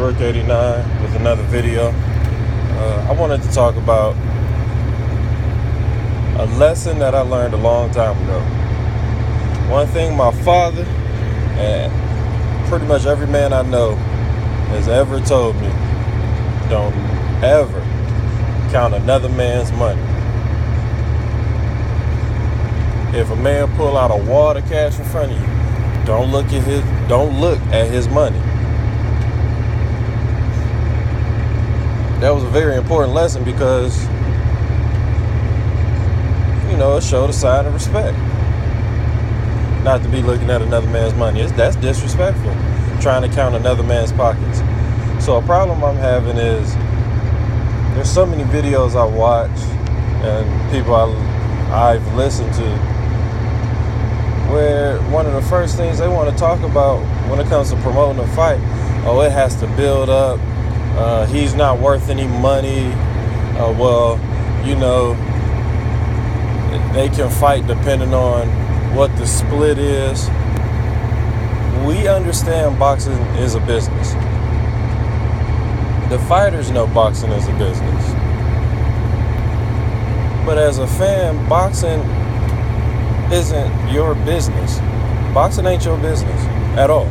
Brook 89 with another video. I wanted to talk about a lesson that I learned a long time ago. One thing my father and pretty much every man I know has ever told me: don't ever count another man's money. If a man pull out a wad of cash in front of you, don't look at his money. That was a very important lesson because, it showed a sign of respect. Not to be looking at another man's money. That's disrespectful. Trying to count another man's pockets. So a problem I'm having is there's so many videos I watch and people I've listened to where one of the first things they want to talk about when it comes to promoting a fight, it has to build up. He's not worth any money. They can fight depending on what the split is. We understand boxing is a business. The fighters know boxing is a business. But as a fan, boxing isn't your business. Boxing ain't your business at all.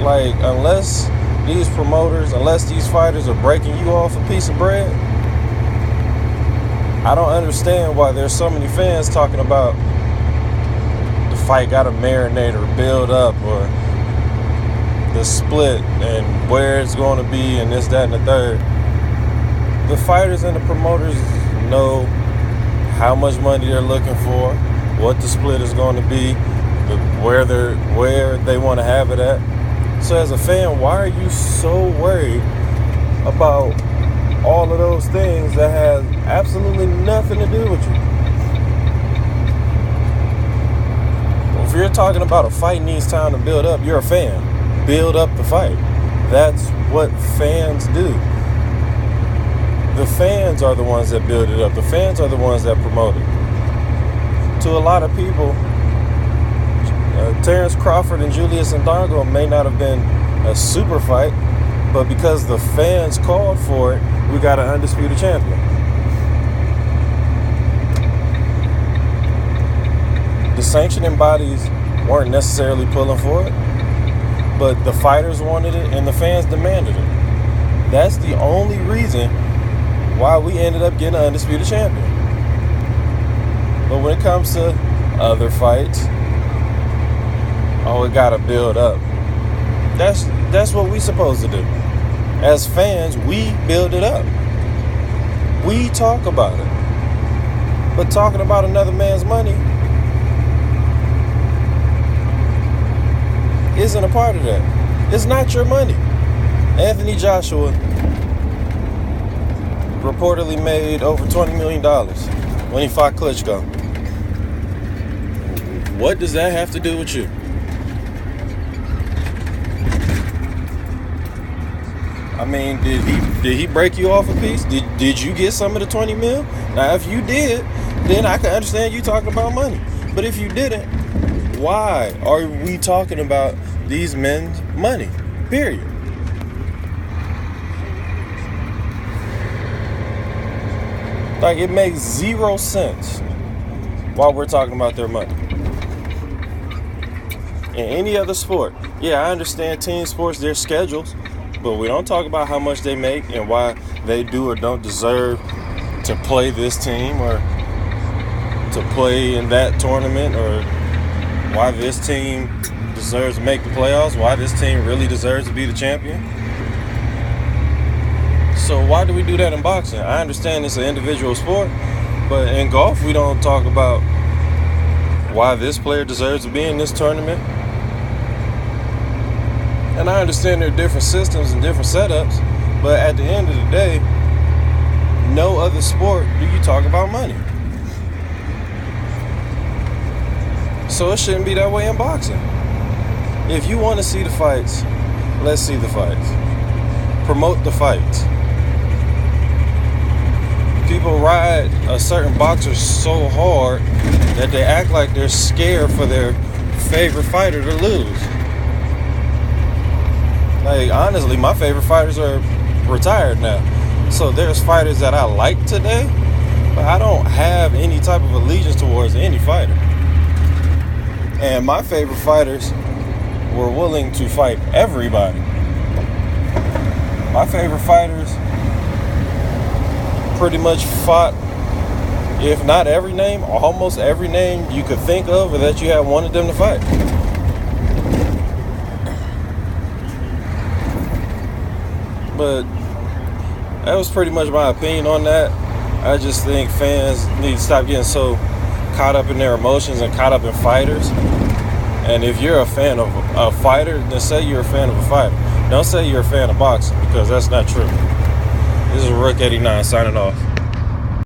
Like, unless these fighters are breaking you off a piece of bread, I don't understand why there's so many fans talking about the fight got to marinate or build up, or the split and where it's going to be and this, that, and the third. The fighters and the promoters know how much money they're looking for, what the split is going to be, where they want to have it at. So as a fan, why are you so worried about all of those things that have absolutely nothing to do with you? Well, if you're talking about a fight needs time to build up, you're a fan. Build up the fight. That's what fans do. The fans are the ones that build it up. The fans are the ones that promote it. To a lot of people, Terrence Crawford and Julius Ndongo may not have been a super fight, but because the fans called for it, we got an undisputed champion. The sanctioning bodies weren't necessarily pulling for it, but the fighters wanted it and the fans demanded it. That's the only reason why we ended up getting an undisputed champion. But when it comes to other fights, it gotta build up. That's what we supposed to do. As fans, we build it up. We talk about it. But talking about another man's money isn't a part of that. It's not your money. Anthony Joshua reportedly made over $20 million when he fought Klitschko. What does that have to do with you? I mean, did he break you off a piece? Did you get some of the 20 mil? Now, if you did, then I can understand you talking about money. But if you didn't, why are we talking about these men's money? Period. Like, it makes zero sense while we're talking about their money. In any other sport, I understand team sports, their schedules, but we don't talk about how much they make and why they do or don't deserve to play this team or to play in that tournament, or why this team deserves to make the playoffs, why this team really deserves to be the champion. So why do we do that in boxing? I understand it's an individual sport, but in golf we don't talk about why this player deserves to be in this tournament. And I understand there are different systems and different setups, but at the end of the day, no other sport do you talk about money. So it shouldn't be that way in boxing. If you want to see the fights, let's see the fights. Promote the fights. People ride a certain boxer so hard that they act like they're scared for their favorite fighter to lose. Like, honestly, my favorite fighters are retired now. So there's fighters that I like today, but I don't have any type of allegiance towards any fighter. And my favorite fighters were willing to fight everybody. My favorite fighters pretty much fought, if not every name, almost every name you could think of or that you had wanted them to fight. But that was pretty much my opinion on that. I just think fans need to stop getting so caught up in their emotions and caught up in fighters. And if you're a fan of a fighter, then say you're a fan of a fighter. Don't say you're a fan of boxing, because that's not true. This is Rook 89 signing off.